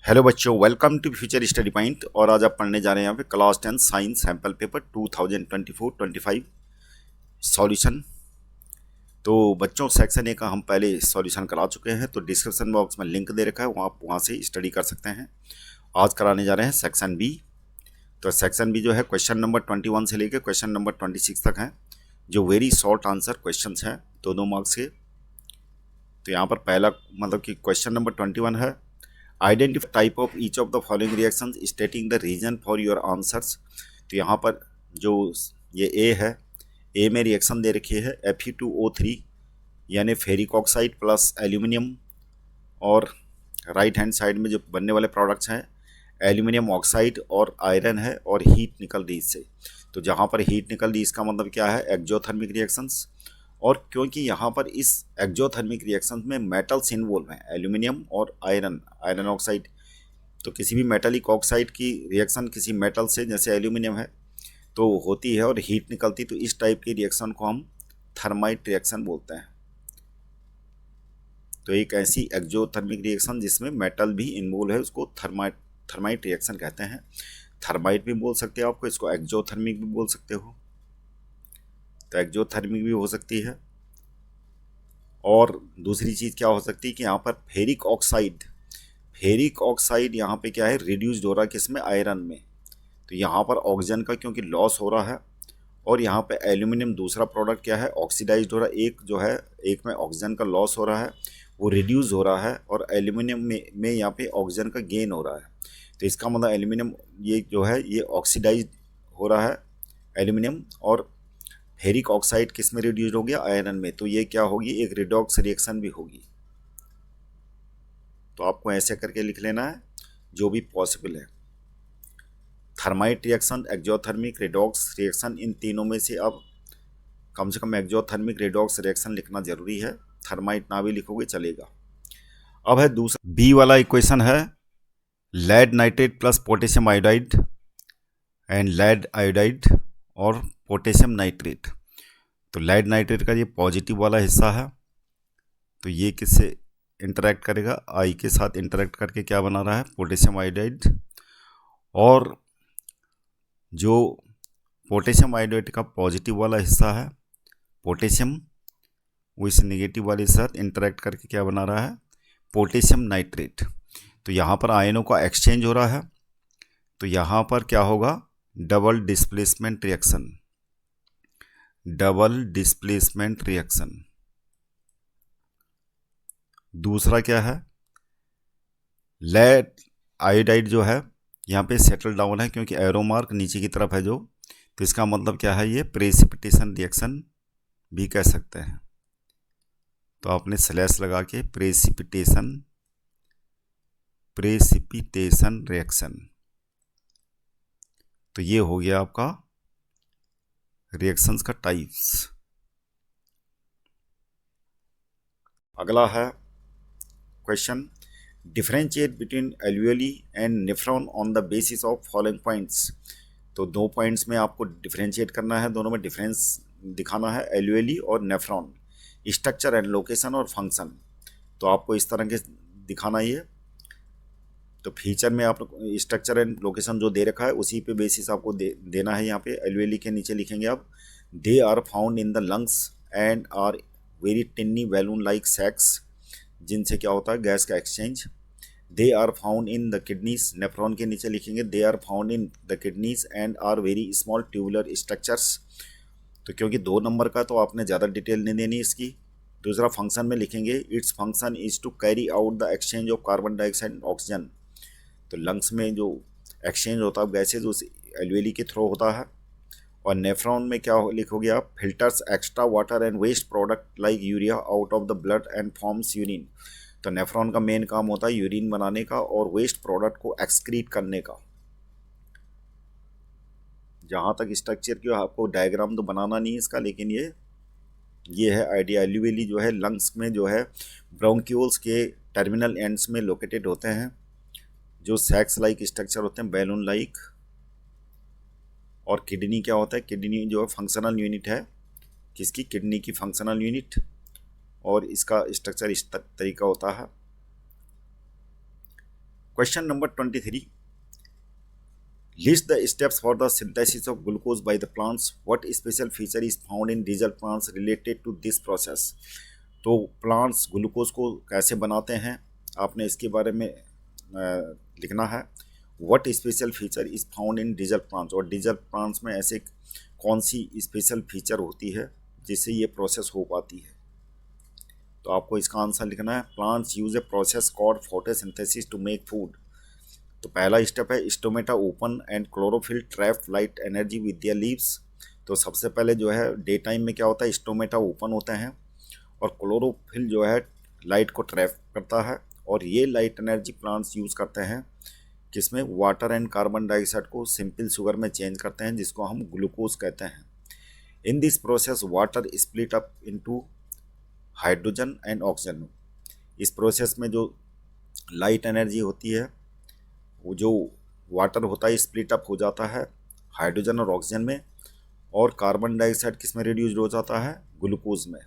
Hello बच्चों, welcome to future study point. और आज आप पढ़ने जा रहे हैं यहाँ पे class 10 science sample paper 2024-25 solution. तो बच्चों, सेक्शन ए का हम पहले सॉल्यूशन करा चुके हैं, तो डिस्क्रिप्शन बॉक्स में लिंक दे रखा है, वहाँ आप वहाँ से स्टडी कर सकते हैं। आज कराने जा रहे हैं सेक्शन बी। तो सेक्शन बी जो है क्वेश्चन नंबर 21 से लेकर क्वेश्चन नंबर 26 तक है, जो वेरी शॉर्ट आंसर क्वेश्चन हैं 2 मार्क्स के। तो यहाँ पर पहला मतलब कि क्वेश्चन नंबर 21 है, identify type of each of the following reaction stating the reason for your answers. तो यहाँ पर जो ये ए है, ए में रिएक्शन दे रखी है Fe2O3 यानी फेरिक ऑक्साइड प्लस एल्यूमिनियम, और राइट हैंड साइड में जो बनने वाले प्रोडक्ट्स हैं एल्यूमिनियम ऑक्साइड और आयरन है, और हीट निकल रही इससे। तो जहाँ पर हीट निकल रही इसका मतलब क्या है, एक्जोथर्मिक रिएक्शंस। और क्योंकि यहाँ पर इस एक्जोथर्मिक रिएक्शन में मेटल्स इन्वॉल्व हैं, एल्यूमिनियम और आयरन ऑक्साइड, तो किसी भी मेटलिक ऑक्साइड की रिएक्शन किसी मेटल से जैसे एल्यूमिनियम है तो होती है और हीट निकलती, तो इस टाइप की रिएक्शन को हम थर्माइट रिएक्शन बोलते हैं। तो एक ऐसी एक्जोथर्मिक रिएक्शन जिसमें मेटल भी इन्वॉल्व है उसको थर्माइट रिएक्शन कहते हैं। थर्माइट भी बोल सकते हो आपको, इसको एक्जोथर्मिक भी बोल सकते हो, तो एक्जोथर्मिक भी हो सकती है। और दूसरी चीज़ क्या हो सकती है कि यहाँ पर फेरिक ऑक्साइड यहाँ पे क्या है, रिड्यूस्ड हो रहा है किसमें, आयरन में। तो यहाँ पर ऑक्सीजन का क्योंकि लॉस हो रहा है, और यहाँ पे एल्यूमिनियम दूसरा प्रोडक्ट क्या है, ऑक्सीडाइज्ड हो रहा है। एक जो है, एक में ऑक्सीजन का लॉस हो रहा है, वो रिड्यूस हो रहा है, और एल्यूमिनियम में यहाँ पे ऑक्सीजन का गेन हो रहा है। तो इसका मतलब एल्यूमिनियम ये जो है ये ऑक्सीडाइज हो रहा है एल्यूमिनियम, और फेरिक ऑक्साइड किस में रिड्यूस हो गया, आयरन में। तो ये क्या होगी, एक रिडॉक्स रिएक्शन भी होगी। तो आपको ऐसे करके लिख लेना है जो भी पॉसिबल है। Thermite reaction, exothermic, redox reaction, इन तीनों में से अब कम से कम एक्जोथर्मिक रिडॉक्स रिएक्शन लिखना जरूरी है, थर्माइट ना भी लिखोगे चलेगा। अब है दूसरा बी वाला इक्वेशन है, lead nitrate plus potassium iodide and lead iodide और पोटेशियम नाइट्रेट। तो लेड नाइट्रेट का ये पॉजिटिव वाला हिस्सा है, तो ये किससे इंटरेक्ट करेगा, आई के साथ इंटरेक्ट करके क्या बना रहा है, पोटेशियम आयोडाइड। और जो पोटेशियम आयोडाइड का पॉजिटिव वाला हिस्सा है पोटेशियम, वो इस नेगेटिव वाले के साथ इंटरेक्ट करके क्या बना रहा है, पोटेशियम नाइट्रेट। तो यहाँ पर आयनों का एक्सचेंज हो रहा है, तो यहाँ पर क्या होगा, डबल डिस्प्लेसमेंट रिएक्शन। दूसरा क्या है, लेड आयोडाइड जो है यहाँ पे सेटल डाउन है क्योंकि एरो मार्क नीचे की तरफ है जो, तो इसका मतलब क्या है, ये प्रेसिपिटेशन रिएक्शन भी कह सकते हैं। तो आपने स्लैश लगा के प्रेसिपिटेशन रिएक्शन, तो ये हो गया आपका रिएक्शंस का टाइप्स। अगला है question, differentiate between alveoli and nephron on the basis of following points. तो 2 पॉइंट्स में आपको डिफरेंशिएट करना है, दोनों में डिफरेंस दिखाना है, एल्यूली और नेफ्रॉन, स्ट्रक्चर एंड लोकेशन और फंक्शन। तो आपको इस तरह के दिखाना ही है। तो फीचर में आप स्ट्रक्चर एंड लोकेशन जो दे रखा है उसी पे बेसिस आपको देना है। यहाँ पे एल्यूली के नीचे लिखेंगे आप, they are found in the lungs and are very tiny balloon like sacs, जिनसे क्या होता है, गैस का exchange. They are found in the kidneys, nephron के नीचे लिखेंगे they are found in the kidneys and are very small tubular structures. तो क्योंकि 2 नंबर का तो आपने ज़्यादा डिटेल नहीं देनी इसकी। दूसरा फंक्शन में लिखेंगे, its function is to carry out the exchange of carbon dioxide and oxygen. तो लंग्स में जो एक्सचेंज होता है गैसेज उस एल्यूली के थ्रू होता है। और नेफ्रॉन में क्या लिखोगे आप, filters extra water and waste product like urea out of the blood and forms urine. तो नेफ्रॉन का मेन काम होता है यूरिन बनाने का और वेस्ट प्रोडक्ट को एक्सक्रीट करने का। जहाँ तक स्ट्रक्चर की आपको डायग्राम तो बनाना नहीं है इसका, लेकिन ये है आइडिया। एल्यूली जो है लंग्स में जो है ब्रोंक्यूल्स के टर्मिनल एंड्स में लोकेटेड होते हैं, जो सैक्स लाइक स्ट्रक्चर होते हैं, बैलून लाइक। और किडनी क्या होता है, किडनी जो है फंक्शनल यूनिट है, किसकी, किडनी की फंक्शनल यूनिट, और इसका स्ट्रक्चर इस तरीका होता है। Question number 23, list the steps for the synthesis of glucose by the plants. What special feature is found in diesel plants related to this process? तो प्लांट्स ग्लूकोज को कैसे बनाते हैं, आपने इसके बारे में लिखना है। What special feature is found in diesel plants, और डीजल प्लांट्स में ऐसे कौन सी स्पेशल फीचर होती है जिससे ये प्रोसेस हो पाती है। तो आपको इसका आंसर लिखना है, plants use a process called photosynthesis to make food. तो पहला स्टेप है stomata open and chlorophyll trap light energy with their leaves. तो सबसे पहले जो है डे टाइम में क्या होता है, स्टोमेटा ओपन होते हैं और क्लोरोफिल जो है लाइट को ट्रैप करता है, और ये लाइट एनर्जी प्लांट्स यूज़ करते हैं किसमें, वाटर एंड कार्बन डाइऑक्साइड को सिंपल शुगर में चेंज करते हैं जिसको हम ग्लूकोज कहते हैं। In this process water split up into hydrogen and oxygen. इस प्रोसेस में जो लाइट एनर्जी होती है, वो जो वाटर होता है स्प्लिट अप हो जाता है हाइड्रोजन और ऑक्सीजन में, और कार्बन डाइऑक्साइड किस में रिड्यूस हो जाता है, ग्लूकोज में।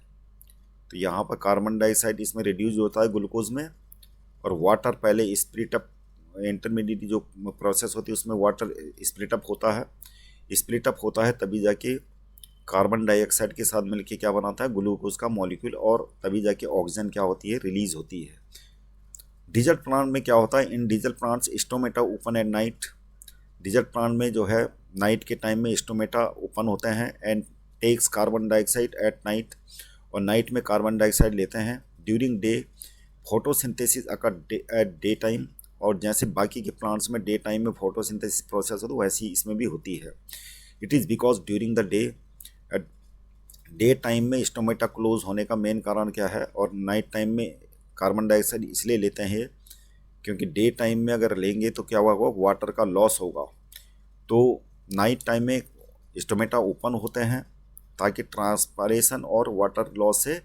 तो यहाँ पर कार्बन डाइऑक्साइड इसमें रिड्यूस होता है ग्लूकोज में, और वाटर पहले स्प्लिट अप, इंटरमीडिएट जो प्रोसेस होती है उसमें वाटर स्प्लिट अप होता है, स्प्लिट अप होता है तभी जाके कार्बन डाइऑक्साइड के साथ मिलके क्या बनाता है, ग्लूकोज का मॉलिक्यूल, और तभी जाके ऑक्सीजन क्या होती है, रिलीज होती है। डीजल प्लांट में क्या होता है, in diesel plants stomata open at night. Diesel plant में जो है नाइट के टाइम में स्टोमेटा ओपन होते हैं and takes carbon dioxide at night, और नाइट में कार्बन डाइऑक्साइड लेते हैं। During day photosynthesis occur at day time, और जैसे बाकी के प्लांट्स में डे टाइम में फोटोसिंथेसिस प्रोसेस हो तो वैसी इसमें भी होती है। It is because during the day, day time में स्टोमेटा क्लोज होने का मेन कारण क्या है, और नाइट टाइम में कार्बन डाइऑक्साइड इसलिए लेते हैं क्योंकि डे टाइम में अगर लेंगे तो क्या होगा, वाटर का लॉस होगा। तो नाइट टाइम में स्टोमेटा ओपन होते हैं ताकि ट्रांसपायरेशन और वाटर लॉस से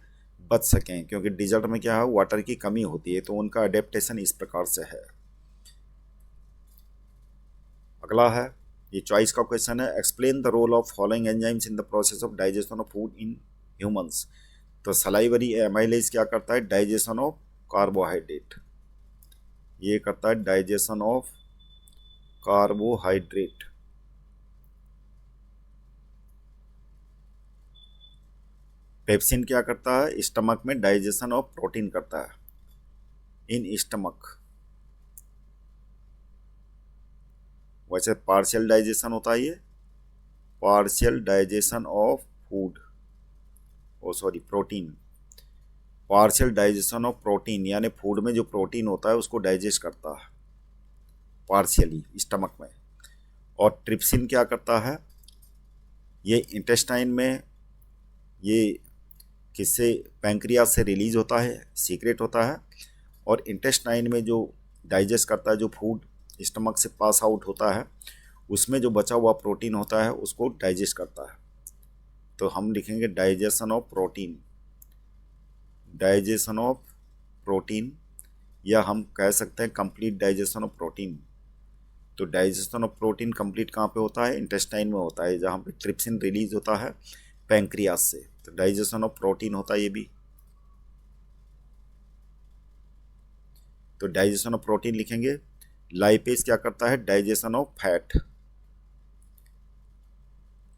बच सकें, क्योंकि डिजर्ट में क्या है, वाटर की कमी होती है, तो उनका अडेप्टेशन इस प्रकार से है। अगला है, ये चॉइस का क्वेश्चन है, explain the role of following enzymes in the process of digestion of food in humans. तो सलाइवरी एमाइलेज क्या करता है, डाइजेशन ऑफ कार्बोहाइड्रेट, ये करता है डाइजेशन ऑफ कार्बोहाइड्रेट। पेप्सिन क्या करता है, स्टमक में डाइजेशन ऑफ प्रोटीन करता है इन स्टमक। वैसे पार्शियल डाइजेशन होता है, ये partial digestion of food, oh sorry protein, partial digestion of protein, यानी फूड में जो प्रोटीन होता है उसको डाइजेस्ट करता है पार्शियली स्टमक में। और ट्रिप्सिन क्या करता है, ये इंटेस्टाइन में, ये किससे, पैंक्रियास से रिलीज होता है, सीक्रेट होता है, और इंटेस्टाइन में जो डाइजेस्ट करता है, जो फूड स्टमक से पास आउट होता है उसमें जो बचा हुआ प्रोटीन होता है उसको डाइजेस्ट करता है। तो हम लिखेंगे digestion of protein, digestion of protein, या हम कह सकते हैं कंप्लीट डाइजेशन ऑफ प्रोटीन। तो डाइजेशन ऑफ प्रोटीन कंप्लीट कहाँ पे होता है, इंटेस्टाइन में होता है, जहाँ पे ट्रिप्सिन रिलीज होता है पैंक्रियास से। तो डाइजेशन ऑफ प्रोटीन होता है ये भी। तो डाइजेशन ऑफ प्रोटीन लिखेंगे। लाइपेज क्या करता है, digestion of fat,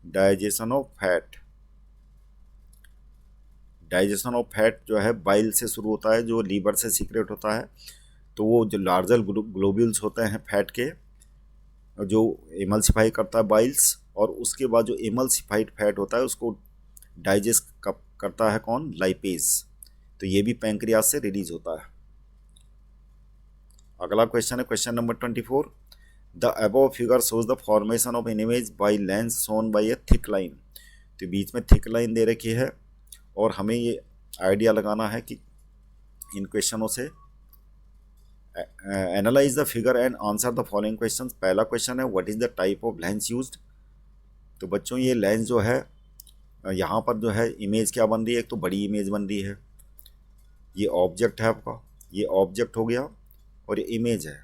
digestion of fat, digestion of fat जो है बाइल से शुरू होता है, जो लीवर से सीक्रेट होता है। तो वो जो लार्जर ग्लोब्यूल्स होते हैं फैट के, जो एमल्सिफाई करता है बाइल्स, और उसके बाद जो एमल्सिफाइड फैट होता है उसको डाइजेस्ट करता है कौन, लाइपेज। तो ये भी पैंक्रियास से रिलीज होता है। अगला क्वेश्चन है question number 24, the above figure shows the formation of an image by lens shown by A thick line. तो बीच में थिक लाइन दे रखी है, और हमें ये आइडिया लगाना है कि इन क्वेश्चनों से analyse the figure and answer the following questions. पहला क्वेश्चन है, what is the type of lens used. तो बच्चों ये लेंस जो है, यहाँ पर जो है इमेज क्या बन रही है, एक तो बड़ी इमेज बन रही है, ये ऑब्जेक्ट है आपका, ये ऑब्जेक्ट हो गया, और ये इमेज है।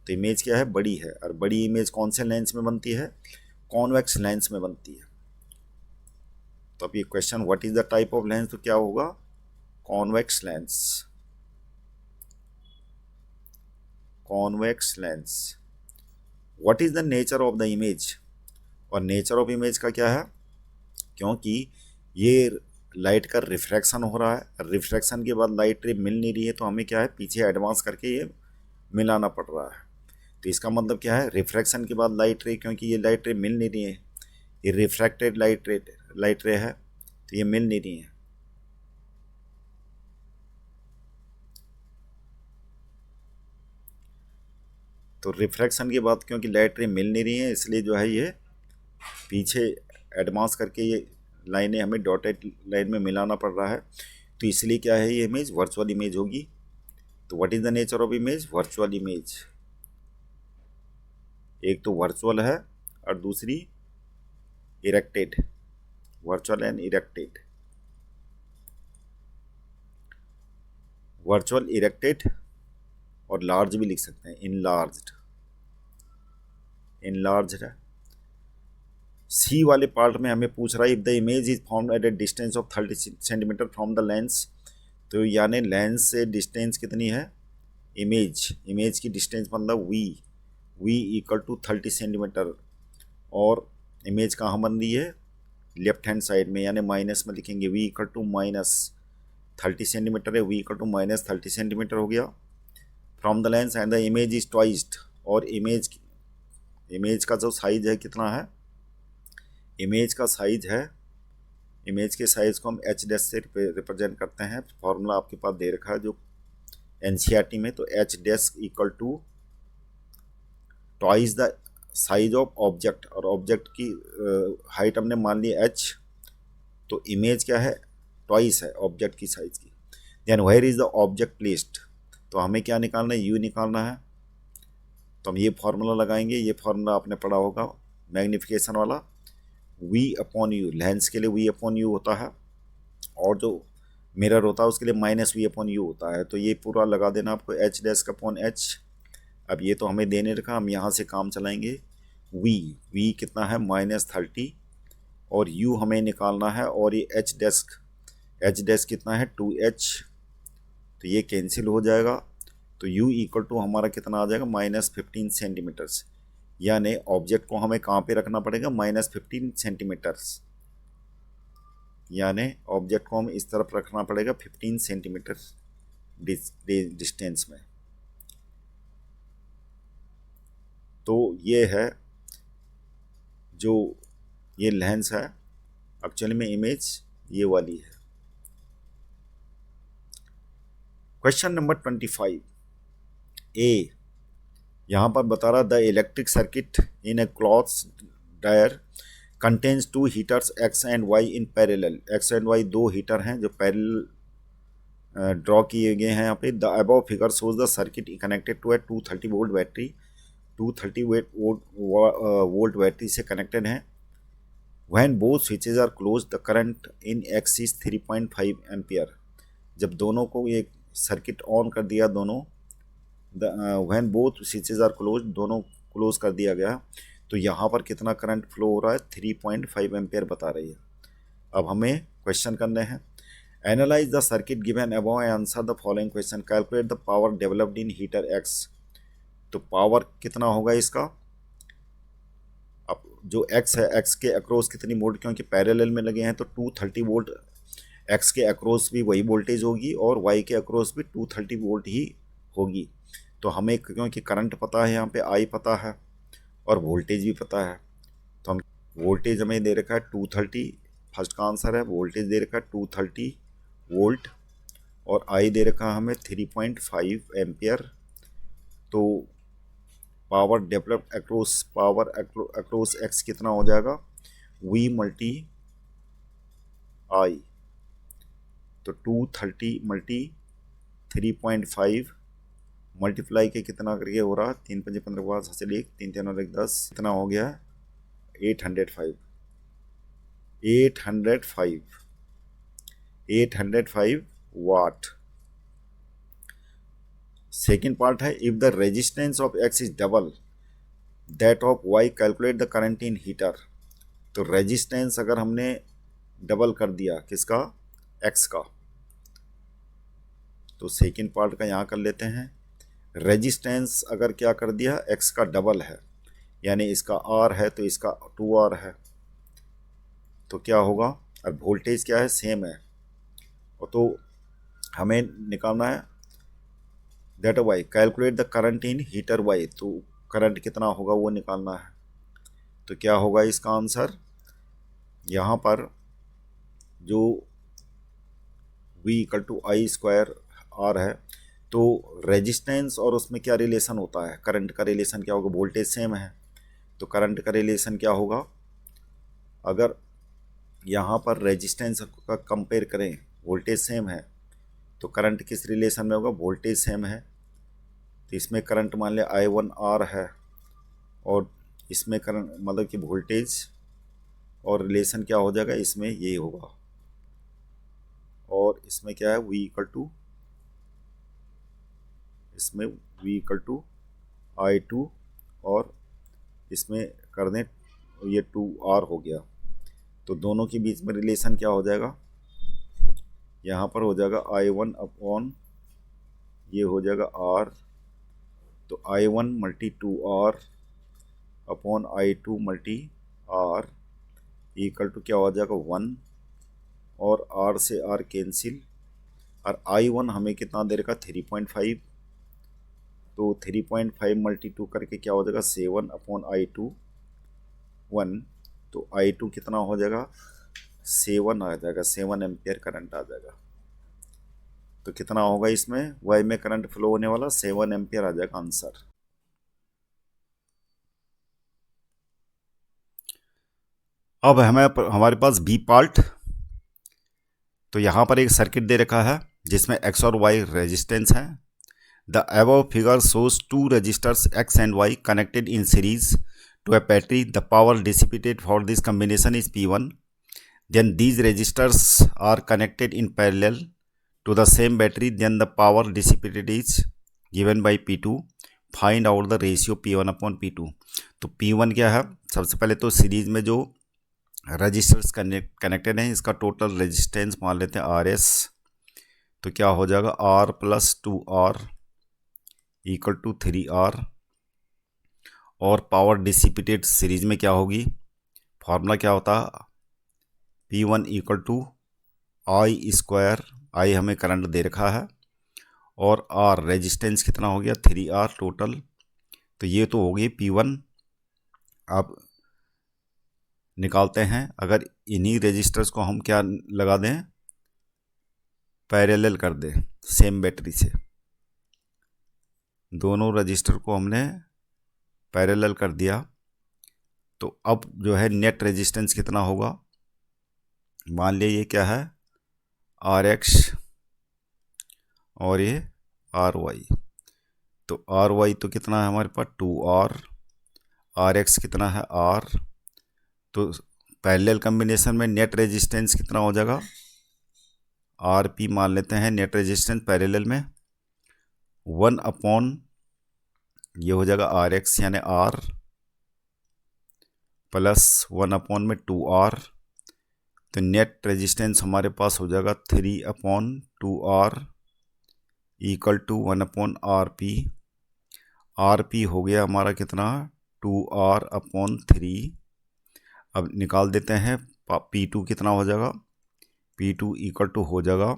तो इमेज क्या है, बड़ी है, और बड़ी इमेज कौन से लेंस में बनती है, कॉन्वेक्स लेंस में बनती है। तो अब ये question what is the type of lens, तो क्या होगा, convex lens, convex lens. What is the nature of the image, और नेचर ऑफ इमेज का क्या है, क्योंकि ये लाइट का रिफ्रैक्शन हो रहा है, रिफ्रैक्शन के बाद लाइट रे मिल नहीं रही है, तो हमें क्या है पीछे एडवांस करके ये मिलाना पड़ रहा है। तो इसका मतलब क्या है, रिफ्रैक्शन के बाद लाइट रे, क्योंकि ये लाइट रे मिल नहीं रही है, ये रिफ्रैक्टेड लाइट रे है, तो ये मिल नहीं रही है। तो रिफ्रैक्शन के बाद क्योंकि लाइट रे मिल नहीं रही है, इसलिए जो है ये पीछे एडवांस करके ये लाइनें हमें डॉटेड लाइन में मिलाना पड़ रहा है। तो इसलिए क्या है, ये इमेज वर्चुअल इमेज होगी। तो what is the nature of image, virtual image. एक तो वर्चुअल है और दूसरी erected, virtual and erected. Virtual, erected और लार्ज भी लिख सकते हैं, इनलार्ज्ड, इनलार्ज्ड है। सी वाले पार्ट में हमें पूछ रहा है if the image is found at A distance of 30 centimetre from the lens. तो यानी लेंस से डिस्टेंस कितनी है, इमेज की डिस्टेंस मतलब वी इक्वल टू 30 सेंटीमीटर, और इमेज कहाँ बन रही है, लेफ्ट हैंड साइड में, यानी माइनस में लिखेंगे, वी इक्वल टू -30 सेंटीमीटर है, वी इक्वल टू -30 सेंटीमीटर हो गया from the lens, and the image is twiced. और इमेज का जो साइज है कितना है, इमेज का साइज है, इमेज के साइज को हम एच डैश से रिप्रेजेंट करते हैं। फॉर्मूला आपके पास दे रखा है जो एनसीईआरटी में, तो H dash equal to twice the size of object, और ऑब्जेक्ट की हाइट हमने मान ली एच, तो इमेज क्या है, ट्वाइस है ऑब्जेक्ट की साइज की। Then where is the object placed, तो हमें क्या निकालना है, यू निकालना है। तो हम ये फॉर्मूला लगाएंगे, ये फॉर्मूला आपने पढ़ा होगा मैग्निफिकेशन वाला, वी अपॉन यू, लेंस के लिए वी अपॉन यू होता है, और जो मिरर होता है उसके लिए -v अपॉन यू होता है। तो ये पूरा लगा देना आपको, एच डैश का अपॉन एच। अब ये तो हमें देने रखा, हम यहाँ से काम चलाएंगे। वी कितना है, -30, और यू हमें निकालना है, और ये एच डैश कितना है, 2h, तो ये कैंसिल हो जाएगा। तो u इक्वल टू हमारा कितना आ जाएगा, -15 सेंटीमीटर्स, यानी ऑब्जेक्ट को हमें कहाँ पे रखना पड़ेगा, -15 सेंटीमीटर्स, यानी ऑब्जेक्ट को हम इस तरफ रखना पड़ेगा 15 सेंटीमीटर डिस्टेंस में। तो ये है जो ये लेंस है, एक्चुअली में इमेज ये वाली है। क्वेश्चन नंबर 25 ए, यहाँ पर बता रहा, the electric circuit in a cloth dryer contains 2 heaters X and Y in parallel. X and Y 2 heater हैं जो पैरेलल ड्रॉ किए गए हैं यहाँ पे। The above figure shows the circuit connected to a 230 volt battery, 230 volt battery से connected है। When both switches are close the current in X is 3.5 ampere. जब दोनों को ये सर्किट ऑन कर दिया, दोनों when both switches are close, दोनों क्लोज कर दिया गया, तो यहाँ पर कितना करंट फ्लो हो रहा है, 3.5 एम्पियर बता रही है। अब हमें क्वेश्चन करने हैं, analyse the circuit given above and answer the following question, calculate the power developed in heater x. तो पावर कितना होगा इसका, अब जो एक्स है, एक्स के अक्रॉस कितनी वोल्ट, क्योंकि पैरेलल में लगे हैं तो 230 वोल्ट एक्स के अक्रॉस भी वही वोल्टेज होगी, और वाई के अक्रॉस भी 230 वोल्ट ही होगी। तो हमें क्योंकि करंट पता है, यहाँ पे आई पता है, और वोल्टेज भी पता है, तो हम वोल्टेज हमें दे रखा है 230, फर्स्ट का आंसर है, वोल्टेज दे रखा है 230 वोल्ट, और आई दे रखा है हमें 3.5 एम्पियर। तो पावर डेवलप्ड अक्रॉस एक्स कितना हो जाएगा, वी मल्टी आई, तो 230 मल्टी 3.5 मल्टीप्लाई के कितना करके हो रहा, 3 5 15 5 हासिल 1, 3 3 और 1 10, कितना हो गया 805 वाट। सेकेंड पार्ट है, if the resistance of X is double that of Y calculate the current in heater. तो रेजिस्टेंस अगर हमने डबल कर दिया किसका, एक्स का, तो सेकेंड पार्ट का यहाँ कर लेते हैं। रेजिस्टेंस अगर क्या कर दिया, x का डबल है, यानी इसका r है तो इसका 2r है, तो क्या होगा, और वोल्टेज क्या है, सेम है, और तो हमें निकालना है that Y, calculate the current in heater Y, तो करंट कितना होगा वो निकालना है। तो क्या होगा इसका आंसर, यहाँ पर जो V equal to I square R है, तो रेजिस्टेंस और उसमें क्या रिलेशन होता है, करंट का रिलेशन क्या होगा, वोल्टेज सेम है, तो करंट का रिलेशन क्या होगा, अगर यहाँ पर रेजिस्टेंस का कंपेयर करें, वोल्टेज सेम है, तो करंट किस रिलेशन में होगा, वोल्टेज सेम है, तो इसमें करंट मान लिया I1R है, और इसमें करंट मतलब कि वोल्टेज और रिलेशन क्या हो जाएगा, इसमें ये होगा, और इसमें क्या है, इसमें V इक्वल टू I2, और इसमें कर दें ये 2R हो गया, तो दोनों के बीच में रिलेशन क्या हो जाएगा, यहाँ पर हो जाएगा I1 अपॉन ये हो जाएगा R, तो I1 multi 2R upon I2 multi R equal to क्या हो जाएगा 1, और R से R कैंसिल, और I1 हमें कितना दे रखा 3.5, तो 3.5 मल्टी 2 करके क्या हो जाएगा 7 अपॉन I2 1, तो I2 कितना हो जाएगा 7 आ जाएगा, 7 एम्पियर करंट आ जाएगा, तो कितना होगा इसमें वाई में करंट फ्लो होने वाला 7 एम्पियर आ जाएगा आंसर। अब हमारे पास बी पार्ट, तो यहाँ पर एक सर्किट दे रखा है जिसमें x और y रेजिस्टेंस है। The above figure shows two resistors x and y connected in series to a battery. The power dissipated for this combination is P1. Then these resistors are connected in parallel to the same battery. Then the power dissipated is given by P2. Find out the ratio P1 upon P2. तो P1 क्या है, सबसे पहले तो series में जो registers connected हैं इसका टोटल रेजिस्टेंस मान लेते हैं RS, तो क्या हो जाएगा R plus 2R equal to 3R, और पावर डिसिपेटेड सीरीज में क्या होगी, फार्मूला क्या होता है, P1 equal to I square, I हमें करंट दे रखा है, और R रेजिस्टेंस कितना हो गया 3R टोटल, तो ये तो हो गई P1। अब निकालते हैं, अगर इन्हीं रेजिस्टर्स को हम क्या लगा दें, पैरेलल कर दें सेम बैटरी से, दोनों रजिस्टर को हमने पैरेलल कर दिया, तो अब जो है नेट रेजिस्टेंस कितना होगा, मान लिया ये क्या है RX और ये RY, तो RY तो कितना है हमारे पास 2R, RX कितना है R, तो पैरेलल कम्बिनेशन में नेट रेजिस्टेंस कितना हो जाएगा, RP मान लेते हैं नेट रेजिस्टेंस पैरेलल में, 1 अपॉन ये हो जाएगा RX यानी R प्लस 1 अपॉन में 2R, तो नेट रेजिस्टेंस हमारे पास हो जाएगा 3 upon 2R equal to 1 upon RP। RP हो गया हमारा कितना 2R अपॉन 3। अब निकाल देते हैं P2 कितना हो जाएगा, P2 इक्वल टू हो जाएगा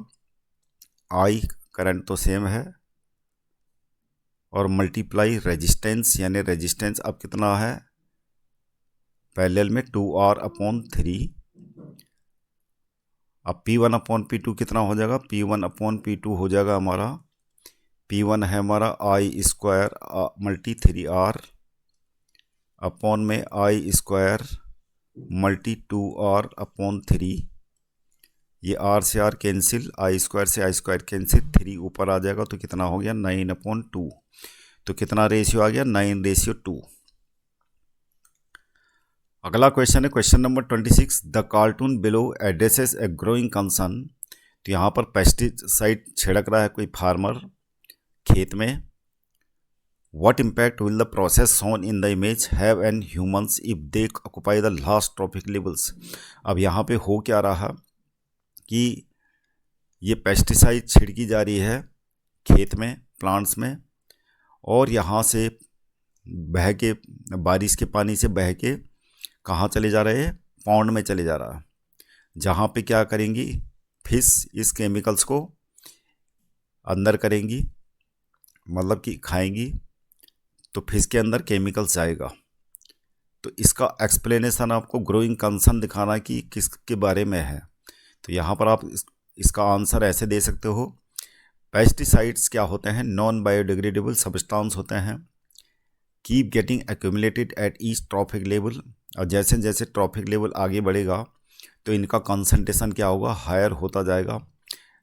I, करंट तो सेम है, और मल्टीप्लाई रेजिस्टेंस, यानी रेजिस्टेंस अब कितना है पैरेलल में 2R अपॉन 3। अब P1 अपॉन P2 कितना हो जाएगा, P1 अपॉन P2 हो जाएगा हमारा, P1 है हमारा आई स्क्वायर मल्टी 3R अपॉन में आई स्क्वायर मल्टी 2R अपॉन 3, ये R से R कैंसिल, आई स्क्वायर से आई स्क्वायर कैंसिल, 3 ऊपर आ जाएगा, तो कितना हो गया 9 अपॉन 2, तो कितना रेशियो आ गया 9:2। अगला क्वेश्चन है question number 26, the cartoon below addresses a growing concern, तो यहाँ पर पेस्टिसाइड छिड़क रहा है कोई फार्मर खेत में। What impact will the process shown in the image have an humans if they occupy the last trophic levels. अब यहाँ पे हो क्या रहा कि ये पेस्टिसाइड छिड़की जा रही है खेत में, प्लांट्स में, और यहाँ से बह के, बारिश के पानी से बह के कहाँ चले जा रहे हैं, पॉन्ड में चले जा रहा है, जहाँ पे क्या करेंगी, फिश इस केमिकल्स को अंदर करेंगी, मतलब कि खाएंगी, तो फिश के अंदर केमिकल्स जाएगा। तो इसका एक्सप्लेनेशन आपको ग्रोइंग कंसर्न दिखाना कि किसके बारे में है। तो यहाँ पर आप इसका आंसर ऐसे दे सकते हो, पेस्टिसाइड्स क्या होते हैं, नॉन बायोडिग्रेडेबल सब्सटेंस होते हैं, keep getting accumulated at each trophic level, और जैसे जैसे ट्रॉफिक लेवल आगे बढ़ेगा तो इनका कंसंट्रेशन क्या होगा, हायर होता जाएगा,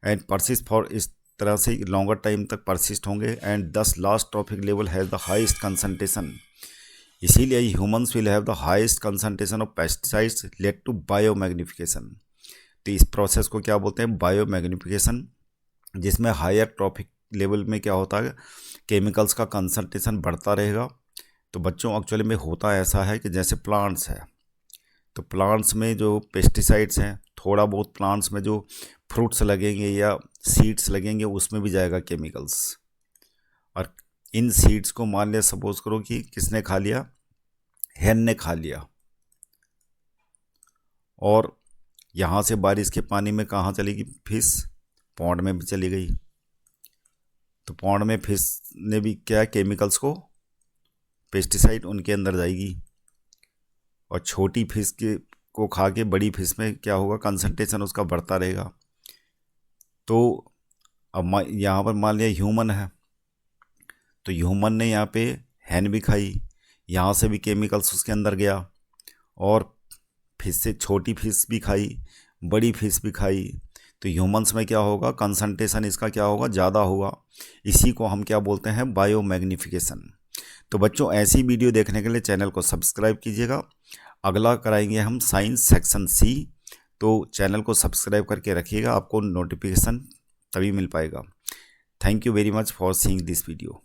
एंड परसिस्ट फॉर, इस तरह से लॉन्गर टाइम तक परसिस्ट होंगे, and this last trophic level has the highest concentration. इसीलिए humans will have the highest concentration of pesticides lead to biomagnification. तो इस प्रोसेस को क्या बोलते हैं, बायोमैग्निफिकेशन, जिसमें हायर ट्रॉफिक लेवल में क्या होता है, केमिकल्स का कंसंट्रेशन बढ़ता रहेगा। तो बच्चों एक्चुअली में होता ऐसा है कि जैसे प्लांट्स है, तो प्लांट्स में जो पेस्टिसाइड्स हैं, थोड़ा बहुत प्लांट्स में जो फ्रूट्स लगेंगे या सीड्स लगेंगे उसमें भी जाएगा केमिकल्स, और इन सीड्स को मान लिया, सपोज करो कि किसने खा लिया, हैन ने खा लिया, और यहाँ से बारिश के पानी में कहाँ चलेगी फिश, पॉन्ड में भी चली गई। तो पॉन्ड में फिश ने भी क्या, केमिकल्स को, पेस्टिसाइड उनके अंदर जाएगी, और छोटी फिश को खा के बड़ी फिश में क्या होगा, कंसंट्रेशन उसका बढ़ता रहेगा। तो अब यहाँ पर मान लिया ह्यूमन है, तो ह्यूमन ने यहाँ पे हैन भी खाई, यहाँ से भी केमिकल्स उसके अंदर गया, और फिश से छोटी फिश भी खाई, बड़ी फिश भी खाई, तो ह्यूमंस में क्या होगा, कंसंट्रेशन इसका क्या होगा, ज़्यादा होगा। इसी को हम क्या बोलते हैं, बायोमैग्निफिकेशन। तो बच्चों ऐसी वीडियो देखने के लिए चैनल को सब्सक्राइब कीजिएगा। अगला कराएंगे हम साइंस सेक्शन सी, तो चैनल को सब्सक्राइब करके रखिएगा, आपको नोटिफिकेशन तभी मिल पाएगा। Thank you very much for seeing this video.